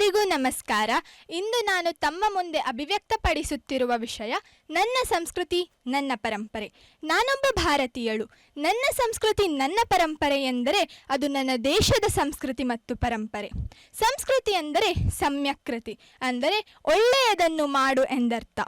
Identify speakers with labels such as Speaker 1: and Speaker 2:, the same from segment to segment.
Speaker 1: ಎಲ್ಲರಿಗೂ ನಮಸ್ಕಾರ. ಇಂದು ನಾನು ತಮ್ಮ ಮುಂದೆ ಅಭಿವ್ಯಕ್ತಪಡಿಸುತ್ತಿರುವ ವಿಷಯ ನನ್ನ ಸಂಸ್ಕೃತಿ ನನ್ನ ಪರಂಪರೆ. ನಾನೊಬ್ಬ ಭಾರತೀಯಳು. ನನ್ನ ಸಂಸ್ಕೃತಿ ನನ್ನ ಪರಂಪರೆ ಎಂದರೆ ಅದು ನನ್ನ ದೇಶದ ಸಂಸ್ಕೃತಿ ಮತ್ತು ಪರಂಪರೆ. ಸಂಸ್ಕೃತಿ ಎಂದರೆ ಸಮ್ಯಕ್ರತಿ, ಅಂದರೆ ಒಳ್ಳೆಯದನ್ನು ಮಾಡು ಎಂದರ್ಥ.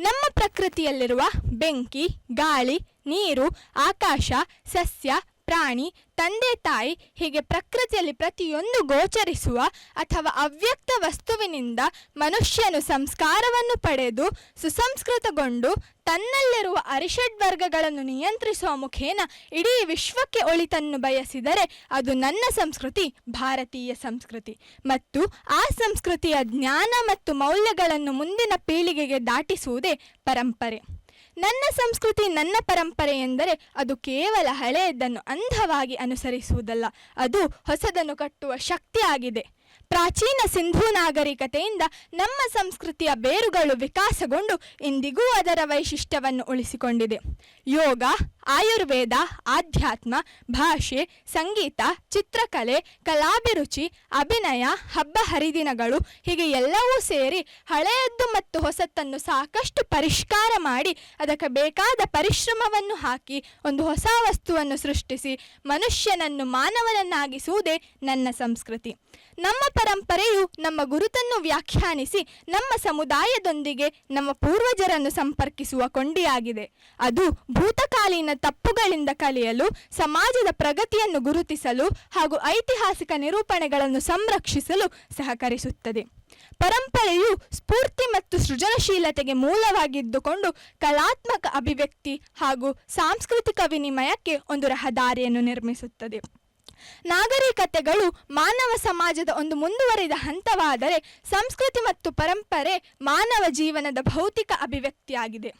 Speaker 1: ನಮ್ಮ ಪ್ರಕೃತಿಯಲ್ಲಿರುವ ಬೆಂಕಿ, ಗಾಳಿ, ನೀರು, ಆಕಾಶ, ಸಸ್ಯ, ಪ್ರಾಣಿ, ತಂದೆ ತಾಯಿ ಹೀಗೆ ಪ್ರಕೃತಿಯಲ್ಲಿ ಪ್ರತಿಯೊಂದು ಗೋಚರಿಸುವ ಅಥವಾ ಅವ್ಯಕ್ತ ವಸ್ತುವಿನಿಂದ ಮನುಷ್ಯನು ಸಂಸ್ಕಾರವನ್ನು ಪಡೆದು ಸುಸಂಸ್ಕೃತಗೊಂಡು ತನ್ನಲ್ಲಿರುವ ಅರಿಷಡ್ ವರ್ಗಗಳನ್ನು ನಿಯಂತ್ರಿಸುವ ಮುಖೇನ ಇಡೀ ವಿಶ್ವಕ್ಕೆ ಒಳಿತನ್ನು ಬಯಸಿದರೆ ಅದು ನನ್ನ ಸಂಸ್ಕೃತಿ, ಭಾರತೀಯ ಸಂಸ್ಕೃತಿ. ಮತ್ತು ಆ ಸಂಸ್ಕೃತಿಯ ಜ್ಞಾನ ಮತ್ತು ಮೌಲ್ಯಗಳನ್ನು ಮುಂದಿನ ಪೀಳಿಗೆಗೆ ದಾಟಿಸುವುದೇ ಪರಂಪರೆ. ನನ್ನ ಸಂಸ್ಕೃತಿ ನನ್ನ ಪರಂಪರೆ ಎಂದರೆ ಅದು ಕೇವಲ ಹಳೆಯದನ್ನು ಅಂಧವಾಗಿ ಅನುಸರಿಸುವುದಲ್ಲ, ಅದು ಹೊಸದನ್ನು ಕಟ್ಟುವ ಶಕ್ತಿಯಾಗಿದೆ. ಪ್ರಾಚೀನ ಸಿಂಧೂ ನಾಗರಿಕತೆಯಿಂದ ನಮ್ಮ ಸಂಸ್ಕೃತಿಯ ಬೇರುಗಳು ವಿಕಾಸಗೊಂಡು ಇಂದಿಗೂ ಅದರ ವೈಶಿಷ್ಟ್ಯವನ್ನು ಉಳಿಸಿಕೊಂಡಿದೆ. ಯೋಗ, ಆಯುರ್ವೇದ, ಆಧ್ಯಾತ್ಮ, ಭಾಷೆ, ಸಂಗೀತ, ಚಿತ್ರಕಲೆ, ಕಲಾಭಿರುಚಿ, ಅಭಿನಯ, ಹಬ್ಬ ಹರಿದಿನಗಳು ಹೀಗೆ ಎಲ್ಲವೂ ಸೇರಿ ಹಳೆಯದ್ದು ಮತ್ತು ಹೊಸತನ್ನು ಸಾಕಷ್ಟು ಪರಿಷ್ಕಾರ ಮಾಡಿ ಅದಕ್ಕೆ ಬೇಕಾದ ಪರಿಶ್ರಮವನ್ನು ಹಾಕಿ ಒಂದು ಹೊಸ ವಸ್ತುವನ್ನು ಸೃಷ್ಟಿಸಿ ಮನುಷ್ಯನನ್ನು ಮಾನವನನ್ನಾಗಿಸುವುದೇ ನನ್ನ ಸಂಸ್ಕೃತಿ. ನಮ್ಮ ಪರಂಪರೆಯು ನಮ್ಮ ಗುರುತನ್ನು ವ್ಯಾಖ್ಯಾನಿಸಿ ನಮ್ಮ ಸಮುದಾಯದೊಂದಿಗೆ ನಮ್ಮ ಪೂರ್ವಜರನ್ನು ಸಂಪರ್ಕಿಸುವ ಕೊಂಡಿಯಾಗಿದೆ. ಅದು ಭೂತಕಾಲೀನ ತಪ್ಪುಗಳಿಂದ ಕಲಿಯಲು, ಸಮಾಜದ ಪ್ರಗತಿಯನ್ನು ಗುರುತಿಸಲು ಹಾಗೂ ಐತಿಹಾಸಿಕ ನಿರೂಪಣೆಗಳನ್ನು ಸಂರಕ್ಷಿಸಲು ಸಹಕರಿಸುತ್ತದೆ. ಪರಂಪರೆಯು ಸ್ಫೂರ್ತಿ ಮತ್ತು ಸೃಜನಶೀಲತೆಗೆ ಮೂಲವಾಗಿದ್ದುಕೊಂಡು ಕಲಾತ್ಮಕ ಅಭಿವ್ಯಕ್ತಿ ಹಾಗೂ ಸಾಂಸ್ಕೃತಿಕ ವಿನಿಮಯಕ್ಕೆ ಒಂದು ರಹದಾರಿಯನ್ನು ನಿರ್ಮಿಸುತ್ತದೆ. ನಾಗರಿಕತೆಗಳು ಮಾನವ ಸಮಾಜದ ಒಂದು ಮುಂದುವರಿದ ಹಂತವಾದರೆ ಸಂಸ್ಕೃತಿ ಮತ್ತು ಪರಂಪರೆ ಮಾನವ ಜೀವನದ ಭೌತಿಕ ಅಭಿವ್ಯಕ್ತಿಯಾಗಿದೆ.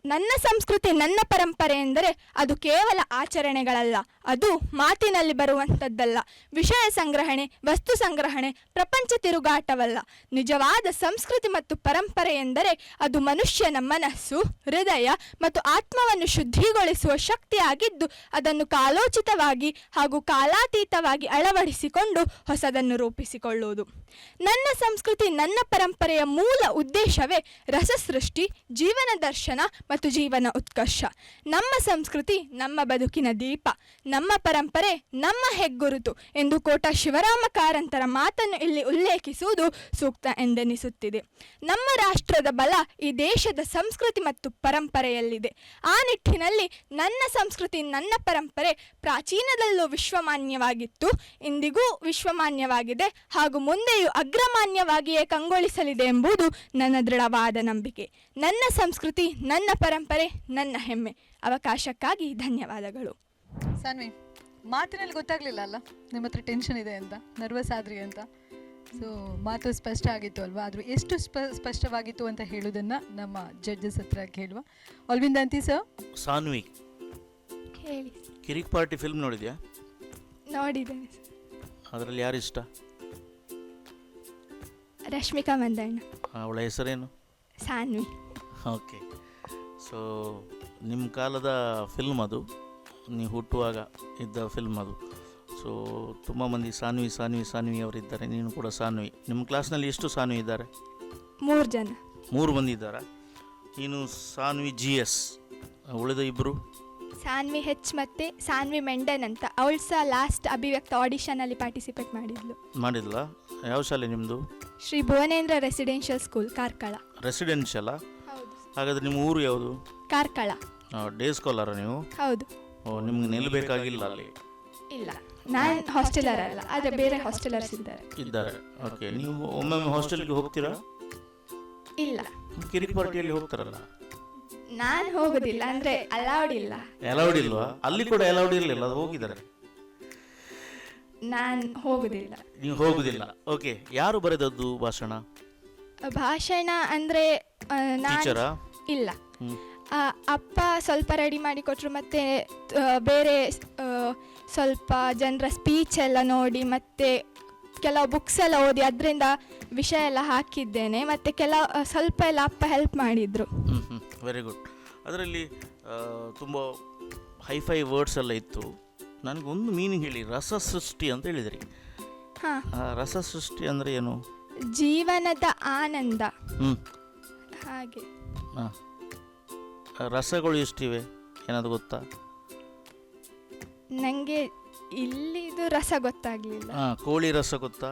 Speaker 1: ನನ್ನ ಸಂಸ್ಕೃತಿ ನನ್ನ ಪರಂಪರೆ ಎಂದರೆ ಅದು ಕೇವಲ ಆಚರಣೆಗಳಲ್ಲ, ಅದು ಮಾತಿನಲ್ಲಿ ಬರುವಂಥದ್ದಲ್ಲ, ವಿಷಯ ಸಂಗ್ರಹಣೆ, ವಸ್ತು ಸಂಗ್ರಹಣೆ, ಪ್ರಪಂಚ ತಿರುಗಾಟವಲ್ಲ. ನಿಜವಾದ ಸಂಸ್ಕೃತಿ ಮತ್ತು ಪರಂಪರೆ ಎಂದರೆ ಅದು ಮನುಷ್ಯನ ಮನಸ್ಸು, ಹೃದಯ ಮತ್ತು ಆತ್ಮವನ್ನು ಶುದ್ಧಿಗೊಳಿಸುವ ಶಕ್ತಿಯಾಗಿದ್ದು ಅದನ್ನು ಕಾಲೋಚಿತವಾಗಿ ಹಾಗೂ ಕಾಲಾತೀತವಾಗಿ ಅಳವಡಿಸಿಕೊಂಡು ಹೊಸದನ್ನು ರೂಪಿಸಿಕೊಳ್ಳುವುದು. ನನ್ನ ಸಂಸ್ಕೃತಿ ನನ್ನ ಪರಂಪರೆಯ ಮೂಲ ಉದ್ದೇಶವೇ ರಸಸೃಷ್ಟಿ, ಜೀವನ ದರ್ಶನ ಮತ್ತು ಜೀವನ ಉತ್ಕರ್ಷ. ನಮ್ಮ ಸಂಸ್ಕೃತಿ ನಮ್ಮ ಬದುಕಿನ ದೀಪ, ನಮ್ಮ ಪರಂಪರೆ ನಮ್ಮ ಹೆಗ್ಗುರುತು ಎಂದು ಕೋಟ ಶಿವರಾಮ ಕಾರಂತರ ಮಾತನ್ನು ಇಲ್ಲಿ ಉಲ್ಲೇಖಿಸುವುದು ಸೂಕ್ತ ಎಂದೆನಿಸುತ್ತಿದೆ. ನಮ್ಮ ರಾಷ್ಟ್ರದ ಬಲ ಈ ದೇಶದ ಸಂಸ್ಕೃತಿ ಮತ್ತು ಪರಂಪರೆಯಲ್ಲಿದೆ. ಆ ನಿಟ್ಟಿನಲ್ಲಿ ನನ್ನ ಸಂಸ್ಕೃತಿ ನನ್ನ ಪರಂಪರೆ ಪ್ರಾಚೀನದಲ್ಲೂ ವಿಶ್ವಮಾನ್ಯವಾಗಿತ್ತು, ಇಂದಿಗೂ ವಿಶ್ವಮಾನ್ಯವಾಗಿದೆ ಹಾಗೂ ಮುಂದೆಯೂ ಅಗ್ರಮಾನ್ಯವಾಗಿಯೇ ಕಂಗೊಳಿಸಲಿದೆ ಎಂಬುದು ನನ್ನ ದೃಢವಾದ ನಂಬಿಕೆ. ನನ್ನ ಸಂಸ್ಕೃತಿ ನನ್ನ ಪರಂಪರೆ ನನ್ನ ಹೆಮ್ಮೆ. ಅವಕಾಶಕ್ಕಾಗಿ ಧನ್ಯವಾದಗಳು.
Speaker 2: ಸಾನ್ವಿ, ಮಾತಿನಲ್ಲಿ ಗೊತ್ತಾಗ್ಲಿಲ್ಲ ಅಲ್ಲ ನಿಮ್ಮ ಹತ್ರ ಟೆನ್ಷನ್ ಇದೆ ಅಂತ, ನರ್ವಸ್ ಆದ್ರಿ ಅಂತ. ಸೊ ಮಾತು ಸ್ಪಷ್ಟ ಆಗಿತ್ತು ಅಲ್ವಾ? ಆದರೂ ಎಷ್ಟು ಸ್ಪಷ್ಟವಾಗಿತ್ತು ಅಂತ ಹೇಳೋದನ್ನು ನಮ್ಮ ಜಡ್ಜಸ್ ಹತ್ರ ಕೇಳುವ. ಅಲ್ವಿಂದಂತಿ ಸರ್.
Speaker 3: ಸಾನ್ವಿ,
Speaker 1: ಹೇಳಿ.
Speaker 3: ಕಿರಿಕ್ ಪಾರ್ಟಿ ಫಿಲ್ಮ್ ನೋಡಿದ್ಯಾ?
Speaker 1: ನೋಡಿದ್ದೇನೆ.
Speaker 3: ಅದರಲ್ಲಿ ಯಾರು ಇಷ್ಟ?
Speaker 1: ರಶ್ಮಿಕಾ ಮಂದಣ್ಣ.
Speaker 3: ಅವಳ ಹೆಸರೇನು?
Speaker 1: ಸಾನ್ವಿ.
Speaker 3: ಓಕೆ. ಸೊ ನಿಮ್ಮ ಕಾಲದ ಫಿಲ್ಮ್ ಅದು, ನೀವು ಹುಟ್ಟುವಾಗ ಇದ್ದ ಫಿಲ್ಮ್ ಅದು. ಸೊ ತುಂಬ ಮಂದಿ ಸಾನ್ವಿ ಸಾನ್ವಿ ಸಾನ್ವಿ ಅವರಿದ್ದಾರೆ, ನೀನು ಕೂಡ ಸಾನ್ವಿ. ನಿಮ್ಮ ಕ್ಲಾಸ್ನಲ್ಲಿ ಎಷ್ಟು ಸಾನ್ವಿ ಇದ್ದಾರೆ?
Speaker 1: 3 ಜನ.
Speaker 3: 3 ಮಂದಿ ಇದ್ದಾರಾ? ನೀನು ಸಾನ್ವಿ GS, ಉಳಿದ ಇಬ್ಬರು?
Speaker 1: ಸಾನ್ವಿ ಹೆಚ್ ಮತ್ತು ಸಾನ್ವಿ ಮೆಂಡನ್ ಅಂತ. ಅವಳು ಸಹ ಲಾಸ್ಟ್ ಅಭಿವ್ಯಕ್ತ ಆಡಿಷನಲ್ಲಿ ಪಾರ್ಟಿಸಿಪೇಟ್
Speaker 3: ಮಾಡಿದ್ಲ? ಯಾವ ಶಾಲೆ ನಿಮ್ಮದು?
Speaker 1: Shri Bhuvanendra residential school, Karkala.
Speaker 3: ರೆಸಿಡೆನ್ಷಿಯಲಾ?
Speaker 1: ಹೌದು.
Speaker 3: ಹಾಗಾದರೆ ನಿಮ್ಮ ಊರು ಯಾವುದು?
Speaker 1: ಕಾರ್ಕಳ.
Speaker 3: ಡೇ ಸ್ಕಾಲರ ನೀವು?
Speaker 1: ಹೌದು.
Speaker 3: ಓ, ನಿಮ್ಗೆ ನಿಲ್ಲಬೇಕಾಗಿಲ್ಲ ಅಲ್ಲಿ?
Speaker 1: ಇಲ್ಲ, ನಾನು ಹಾಸ್ಟೆಲರ್ ಅಲ್ಲ, ಆದರೆ ಬೇರೆ ಹಾಸ್ಟೆಲರ್ಸ್ ಇದ್ದಾರೆ.
Speaker 3: ಓಕೆ. ನೀವು ಒಮ್ಮೊಮ್ಮೆ ಹಾಸ್ಟೆಲ್ಗೆ ಹೋಗ್ತೀರಾ?
Speaker 1: ಇಲ್ಲ.
Speaker 3: ಕಿರಿಕ್ ಪಾರ್ಟಿಯಲ್ಲಿ ಹೋಗ್ತಾರಲ್ಲ?
Speaker 1: ನಾನು ಹೋಗೋದಿಲ್ಲ, ಅಂದರೆ ಅಲೌಡ್ ಇಲ್ಲ.
Speaker 3: ಅಲೌಡ್ ಇಲ್ವಾ? ಅಲ್ಲಿ ಕೂಡ ಅಲೌಡ್ ಇರಲಿಲ್ಲ, ಅದು ಹೋಗಿದ್ದಾರೆ.
Speaker 1: ನಾನು ಹೋಗೋದಿಲ್ಲ.
Speaker 3: ನೀವು ಹೋಗುದಿಲ್ಲ? ಓಕೆ. ಯಾರು ಬರೆದದ್ದು ಭಾಷಣ?
Speaker 1: ಭಾಷಣ ಅಂದರೆ
Speaker 3: ಟೀಚರಾ?
Speaker 1: ಇಲ್ಲ, ಅಪ್ಪ ಸ್ವಲ್ಪ ರೆಡಿ ಮಾಡಿ ಕೊಟ್ಟರು, ಮತ್ತು ಬೇರೆ ಸ್ವಲ್ಪ ಜನರ ಸ್ಪೀಚ್ ಎಲ್ಲ ನೋಡಿ ಮತ್ತು ಕೆಲವು ಬುಕ್ಸ್ ಎಲ್ಲ ಓದಿ ಅದರಿಂದ ವಿಷಯ ಎಲ್ಲ ಹಾಕಿದ್ದೇನೆ, ಮತ್ತು ಸ್ವಲ್ಪ ಎಲ್ಲ ಅಪ್ಪ ಹೆಲ್ಪ್ ಮಾಡಿದರು.
Speaker 3: Very good. ಅದರಲ್ಲಿ ತುಂಬ ಹೈಫೈ ವರ್ಡ್ಸ್ ಎಲ್ಲ ಇತ್ತು. ನನಗೊಂದು ಮೀನಿಂಗ್ ಹೇಳಿ. ರಸಸೃಷ್ಟಿ ಅಂತ ಹೇಳಿದ್ರಿ.
Speaker 1: ಹಾಂ,
Speaker 3: ರಸ ಸೃಷ್ಟಿ ಅಂದರೆ ಏನು?
Speaker 1: ಜೀವನದ ಆನಂದ
Speaker 3: ಹ್ಞೂ
Speaker 1: ಹಾಗೆ.
Speaker 3: ಹಾಂ, ರಸಗಳು ಎಷ್ಟಿವೆ ಏನಾದ್ರು ಗೊತ್ತಾ?
Speaker 1: ನನಗೆ ಇಲ್ಲಿದು ರಸ ಗೊತ್ತಾಗಲಿಲ್ಲ
Speaker 3: ಹಾಂ, ಕೋಳಿ ರಸ ಗೊತ್ತಾ?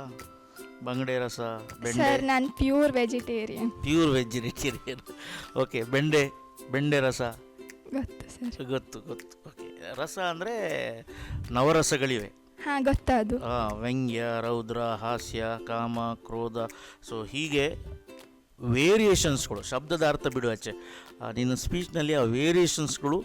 Speaker 3: ಬಂಗಡೆ ರಸ, ಬೆಂಡೆ.
Speaker 1: ಸರ್, ನಾನು pure vegetarian.
Speaker 3: Pure vegetarian. Okay, ಬೆಂಡೆ ರಸ
Speaker 1: ಗೊತ್ತು ಸರ್.
Speaker 3: ಗೊತ್ತು. ಓಕೆ, ರಸ ಅಂದರೆ ನವರಸಗಳಿವೆ.
Speaker 1: ಹಾಂ, ಗೊತ್ತದು.
Speaker 3: ವ್ಯಂಗ್ಯ, ರೌದ್ರ, ಹಾಸ್ಯ, ಕಾಮ, ಕ್ರೋಧ. ಸೊ ಹೀಗೆ ವೇರಿಯೇಷನ್ಸ್ಗಳು, ಶಬ್ದದ ಅರ್ಥ ಬಿಡು ಆಚೆ, ನಿನ್ನ ಸ್ಪೀಚ್ನಲ್ಲಿ ಆ ವೇರಿಯೇಷನ್ಸ್ಗಳು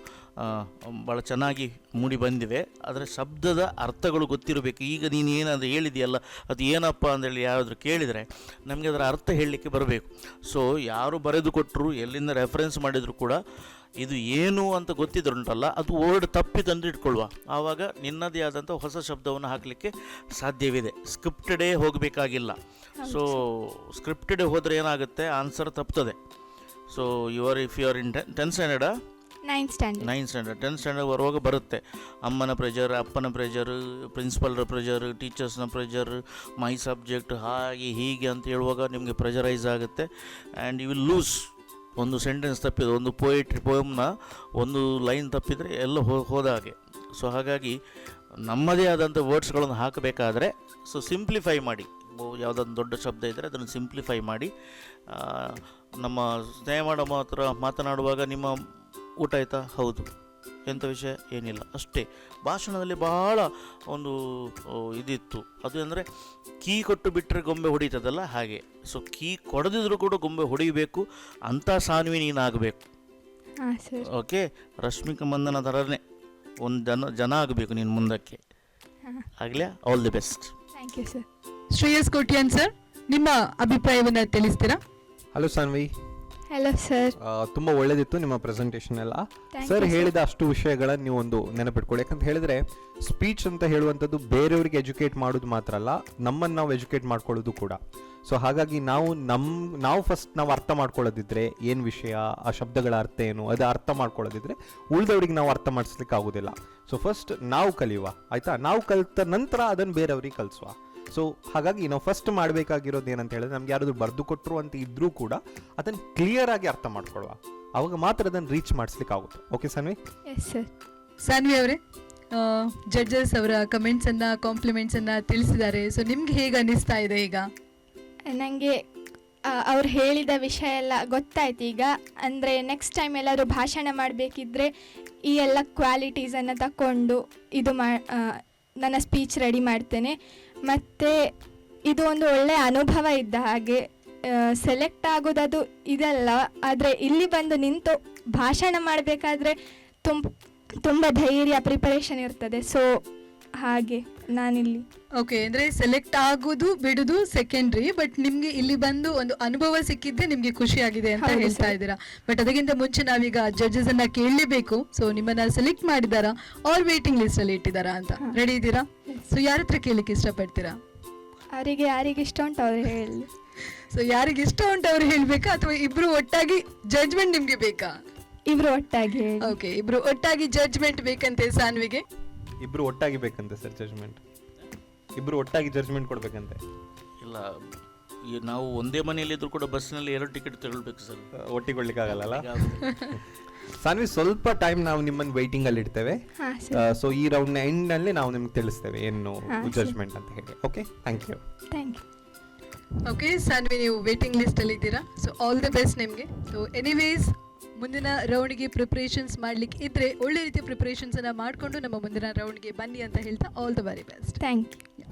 Speaker 3: ಭಾಳ ಚೆನ್ನಾಗಿ ಮೂಡಿ ಬಂದಿವೆ. ಆದರೆ ಶಬ್ದದ ಅರ್ಥಗಳು ಗೊತ್ತಿರಬೇಕು. ಈಗ ನೀನು ಏನಾದರೂ ಹೇಳಿದೆಯಲ್ಲ, ಅದು ಏನಪ್ಪ ಅಂತೇಳಿ ಯಾರಾದರೂ ಕೇಳಿದರೆ ನಮಗೆ ಅದರ ಅರ್ಥ ಹೇಳಲಿಕ್ಕೆ ಬರಬೇಕು. ಸೊ ಯಾರು ಬರೆದು ಕೊಟ್ಟರು, ಎಲ್ಲಿಂದ ರೆಫರೆನ್ಸ್ ಮಾಡಿದರೂ ಕೂಡ ಇದು ಏನು ಅಂತ ಗೊತ್ತಿದ್ರುಂಟಲ್ಲ, ಅದು ವರ್ಡ್ ತಪ್ಪಿ ತಂದು ಇಟ್ಕೊಳ್ಳುವ. ಆವಾಗ ನಿನ್ನದೇ ಆದಂಥ ಹೊಸ ಶಬ್ದವನ್ನು ಹಾಕಲಿಕ್ಕೆ ಸಾಧ್ಯವಿದೆ. ಸ್ಕ್ರಿಪ್ಟೆಡೇ ಹೋಗಬೇಕಾಗಿಲ್ಲ. ಸೊ ಸ್ಕ್ರಿಪ್ಟೆಡ್ ಹೋದರೆ ಏನಾಗುತ್ತೆ, ಆನ್ಸರ್ ತಪ್ತದೆ. So if you are in 10th ಸ್ಟ್ಯಾಂಡರ್ಡಾ?
Speaker 1: 9th standard.
Speaker 3: 9th standard 10th standard ಬರುವಾಗ ಬರುತ್ತೆ. ಅಮ್ಮನ ಪ್ರೆಜರ್, ಅಪ್ಪನ ಪ್ರೆಜರ್, ಪ್ರಿನ್ಸಿಪಲ್ರ ಪ್ರೆಜರ್, ಟೀಚರ್ಸ್ನ ಪ್ರೆಜರ್, ಮೈ ಸಬ್ಜೆಕ್ಟ್, ಹಾಗೆ ಹೀಗೆ ಅಂತ ಹೇಳುವಾಗ ನಿಮಗೆ ಪ್ರೆಜರೈಸ್ ಆಗುತ್ತೆ. And you will lose. ಒಂದು ಸೆಂಟೆನ್ಸ್ ತಪ್ಪಿದ್ರೆ, ಒಂದು ಪೋಯಮ್ನ ಒಂದು ಲೈನ್ ತಪ್ಪಿದರೆ ಎಲ್ಲ ಹೋದ ಹಾಗೆ. ಸೊ ಹಾಗಾಗಿ ನಮ್ಮದೇ ಆದಂಥ ವರ್ಡ್ಸ್ಗಳನ್ನು ಹಾಕಬೇಕಾದ್ರೆ ಸೊ ಸಿಂಪ್ಲಿಫೈ ಮಾಡಿ. ಯಾವುದೊಂದು ದೊಡ್ಡ ಶಬ್ದ ಇದ್ದರೆ ಅದನ್ನು ಸಿಂಪ್ಲಿಫೈ ಮಾಡಿ. ನಮ್ಮ ಸ್ನೇಹ ಮಾತನಾಡುವಾಗ ನಿಮ್ಮ ಊಟ ಆಯಿತಾ? ಹೌದು. ಎಂಥ ವಿಷಯ? ಏನಿಲ್ಲ, ಅಷ್ಟೇ. ಭಾಷಣದಲ್ಲಿ ಬಹಳ ಒಂದು ಇದಿತ್ತು, ಅದು ಅಂದರೆ ಕೀ ಕೊಟ್ಟು ಬಿಟ್ಟರೆ ಗೊಂಬೆ ಹೊಡಿತದಲ್ಲ ಹಾಗೆ. ಸೊ ಕೀ ಕೊಡದಿದ್ರೂ ಕೂಡ ಗೊಂಬೆ ಹೊಡಿಬೇಕು ಅಂಥ ಸಾನ್ವಿ ನೀನಾಗಬೇಕು.
Speaker 1: ಹಾಂ ಸರ್.
Speaker 3: ಓಕೆ, ರಶ್ಮಿಕಾ ಮಂದನ ಥರನೇ ಒಂದು ಜನ ಆಗಬೇಕು ನೀನು ಮುಂದಕ್ಕೆ. ಆಗಲೇ all the best.
Speaker 1: Thank you sir.
Speaker 2: Shreyas Kotian sir, ನಿಮ್ಮ ಅಭಿಪ್ರಾಯವನ್ನು ತಿಳಿಸ್ತೀರಾ?
Speaker 4: ಹಲೋ ಸಾನ್ವಿ.
Speaker 1: Hello sir.
Speaker 4: ತುಂಬ ಒಳ್ಳೆದಿತ್ತು ನಿಮ್ಮ ಪ್ರೆಸೆಂಟೇಷನ್ ಎಲ್ಲ.
Speaker 1: Thank
Speaker 4: sir
Speaker 1: you, sir.
Speaker 4: ಹೇಳಿದ ಅಷ್ಟು ವಿಷಯಗಳನ್ನು ನೀವು ಒಂದು ನೆನಪಿಟ್ಕೊಳ್ಳಿ. ಯಾಕಂತ ಹೇಳಿದ್ರೆ ಸ್ಪೀಚ್ ಅಂತ ಹೇಳುವಂಥದ್ದು ಬೇರೆಯವರಿಗೆ ಎಜುಕೇಟ್ ಮಾಡೋದು ಮಾತ್ರ ಅಲ್ಲ, ನಮ್ಮನ್ನು ನಾವು ಎಜುಕೇಟ್ ಮಾಡ್ಕೊಳ್ಳೋದು ಕೂಡ. ಸೊ ಹಾಗಾಗಿ ನಾವು ಫಸ್ಟ್ ನಾವು ಅರ್ಥ ಮಾಡ್ಕೊಳ್ಳೋದಿದ್ರೆ ಏನು ವಿಷಯ, ಆ ಶಬ್ದಗಳ ಅರ್ಥ ಏನು, ಅದು ಅರ್ಥ ಮಾಡ್ಕೊಳ್ಳೋದಿದ್ರೆ ಉಳಿದವ್ರಿಗೆ ನಾವು ಅರ್ಥ ಮಾಡಿಸ್ಲಿಕ್ಕೆ ಆಗೋದಿಲ್ಲ. ಸೊ ಫಸ್ಟ್ ನಾವು ಕಲಿಯುವ, ಆಯಿತಾ? ನಾವು ಕಲಿತ ನಂತರ ಅದನ್ನು ಬೇರೆಯವ್ರಿಗೆ ಕಲಿಸುವ. ಸೊ ಹಾಗಾಗಿ ನಾವು ಫಸ್ಟ್ ಮಾಡಬೇಕಾಗಿರೋದು ಏನಂತ ಹೇಳಿದ್ರೆ, ನಮ್ಗೆ ಯಾರಾದರೂ ಬರೆದು ಕೊಟ್ಟರು ಅಂತ ಇದ್ರೂ ಕೂಡ ಅದನ್ನು ಕ್ಲಿಯರ್ ಆಗಿ ಅರ್ಥ ಮಾಡ್ಕೊಳ್ಳುವ. ಅವಾಗ ಮಾತ್ರ ಅದನ್ನು ರೀಚ್ ಮಾಡಿಸ್ಲಿಕ್ಕೆ ಆಗುತ್ತೆ. Okay Sanvi?
Speaker 1: Yes sir.
Speaker 2: Sanvi ಅವರೇ, ಜಡ್ಜಸ್ ಅವರ ಕಮೆಂಟ್ಸನ್ನು, ಕಾಂಪ್ಲಿಮೆಂಟ್ಸನ್ನು ತಿಳಿಸಿದ್ದಾರೆ. ಸೊ ನಿಮ್ಗೆ ಹೇಗೆ ಅನ್ನಿಸ್ತಾ ಇದೆ ಈಗ?
Speaker 1: ನನಗೆ ಅವ್ರು ಹೇಳಿದ ವಿಷಯ ಎಲ್ಲ ಗೊತ್ತಾಯ್ತು ಈಗ. ಅಂದರೆ ನೆಕ್ಸ್ಟ್ ಟೈಮ್ ಎಲ್ಲರೂ ಭಾಷಣ ಮಾಡಬೇಕಿದ್ರೆ ಈ ಎಲ್ಲ ಕ್ವಾಲಿಟೀಸನ್ನು ತಗೊಂಡು ಇದು ನನ್ನ ಸ್ಪೀಚ್ ರೆಡಿ ಮಾಡ್ತೇನೆ. ಮತ್ತು ಇದು ಒಂದು ಒಳ್ಳೆಯ ಅನುಭವ ಇದ್ದ ಹಾಗೆ. ಸೆಲೆಕ್ಟ್ ಆಗೋದದು ಇದಲ್ಲ, ಆದರೆ ಇಲ್ಲಿ ಬಂದು ನಿಂತು ಭಾಷಣ ಮಾಡಬೇಕಾದ್ರೆ ತುಂಬ ಧೈರ್ಯ, ಪ್ರಿಪರೇಷನ್ ಇರ್ತದೆ. ಸೊ ಹಾಗೆ ನಾನಿಲ್ಲಿ
Speaker 2: ಓಕೆ, ಅಂದರೆ ಸೆಲೆಕ್ಟ್ ಆಗೋದು ಬಿಡೋದು ಸೆಕೆಂಡ್ರಿ, ಬಟ್ ನಿಮಗೆ ಇಲ್ಲಿ ಬಂದು ಒಂದು ಅನುಭವ ಸಿಕ್ಕಿದ್ದೆ ನಿಮಗೆ ಖುಷಿಯಾಗಿದೆ ಅಂತ
Speaker 1: ಹೌದು
Speaker 2: ಹೇಳ್ತಾ ಇದ್ದೀರಾ. ಬಟ್ ಅದಕ್ಕಿಂತ ಮುಂಚೆ ನಾವೀಗ ಜಡ್ಜಸ್ ಅನ್ನ ಕೇಳಲೇಬೇಕು. ಸೊ ನಿಮ್ಮನ್ನ ಸೆಲೆಕ್ಟ್ ಮಾಡಿದಾರಾ ಆರ್ ವೇಟಿಂಗ್ ಲಿಸ್ಟ್ ಅಲ್ಲಿ ಇಟ್ಟಿದ್ದಾರಾ ಅಂತ? ರೆಡಿ ಇದ್ದೀರಾ? ಸೊ ಯಾರ ಹತ್ರ ಕೇಳಲಿಕ್ಕೆ ಇಷ್ಟಪಡ್ತೀರಾ?
Speaker 1: ಅವರಿಗೆ ಯಾರಿಗೆ ಇಷ್ಟ ಉಂಟು ಅವ್ರು ಹೇಳಿ.
Speaker 2: ಸೊ ಯಾರಿಗೆ ಇಷ್ಟ ಉಂಟು ಅವ್ರು ಹೇಳ್ಬೇಕಾ, ಅಥವಾ ಇಬ್ರು ಒಟ್ಟಾಗಿ ಜಡ್ಜ್ಮೆಂಟ್ ನಿಮ್ಗೆ ಬೇಕಾ?
Speaker 1: ಇಬ್ರು ಒಟ್ಟಾಗಿ ಹೇಳಿ.
Speaker 2: ಓಕೆ, ಇಬ್ರು ಒಟ್ಟಾಗಿ ಜಡ್ಜ್ಮೆಂಟ್ ಬೇಕಂತೆ ಸಾನ್ವಿಗೆ.
Speaker 4: ಇಬ್ರು ಒಟ್ಟಾಗಿ ಬೇಕಂತೆ ಸರ್ ಜಡ್ಜ್ಮೆಂಟ್. ಇಬ್ರು ಒಟ್ಟಾಗಿ ಜಡ್ಜ್ಮೆಂಟ್ ಕೊಡ್ಬೇಕಂತೆ.
Speaker 3: ಇಲ್ಲ, ನಾವು ಒಂದೇ ಮನೆಯಲ್ಲಿದ್ದರೂ ಕೂಡ ಬಸ್ಸಿನಲ್ಲಿ 2 ಟಿಕೆಟ್ ತಗೊಳ್ಬೇಕು ಸರ್.
Speaker 4: ಒಟ್ಟಿಗೊಳ್ಳಿಕ್ಕಾಗಲ್ಲ. ಸಾನ್ವಿ, ಸ್ವಲ್ಪ ಟೈಮ್ ನಾವು ನಿಮ್ಮನ್ನು ವೈಟಿಂಗ್ ಅಲ್ಲಿ ಇಡ್ತೇವೆ.
Speaker 1: ಹಾಂ ಸರ್.
Speaker 4: ಸೊ ಈ ರೌಂಡ್ ಎಂಡ್ ನಲ್ಲಿ ನಾವು ನಿಮ್ಗೆ ತಿಳಿಸ್ತೇವೆ ಏನು ಜಡ್ಜ್ಮೆಂಟ್ ಅಂತ ಹೇಳಿ. Okay, thank you.
Speaker 1: Thank you.
Speaker 2: Okay Sanvi, ನೀವು ವೇಟಿಂಗ್ ಲಿಸ್ಟ್ ಅಲ್ಲಿ ಇದ್ದೀರಾ. ಸೊ ಆಲ್ ದಿ ಬೆಸ್ಟ್ ನಿಮಗೆ. ಸೊ ಎನಿವೇಸ್, ಮುಂದಿನ ರೌಂಡ್ಗೆ ಪ್ರಿಪ್ರೇಷನ್ಸ್ ಮಾಡ್ಲಿಕ್ಕೆ ಇದ್ರೆ ಒಳ್ಳೆ ರೀತಿಯ ಪ್ರಿಪ್ರೇಷನ್ಸ್ ಅನ್ನ ಮಾಡಿಕೊಂಡು ನಮ್ಮ ಮುಂದಿನ ರೌಂಡ್ಗೆ ಬನ್ನಿ ಅಂತ ಹೇಳ್ತಾ all the very best.
Speaker 1: Thank you.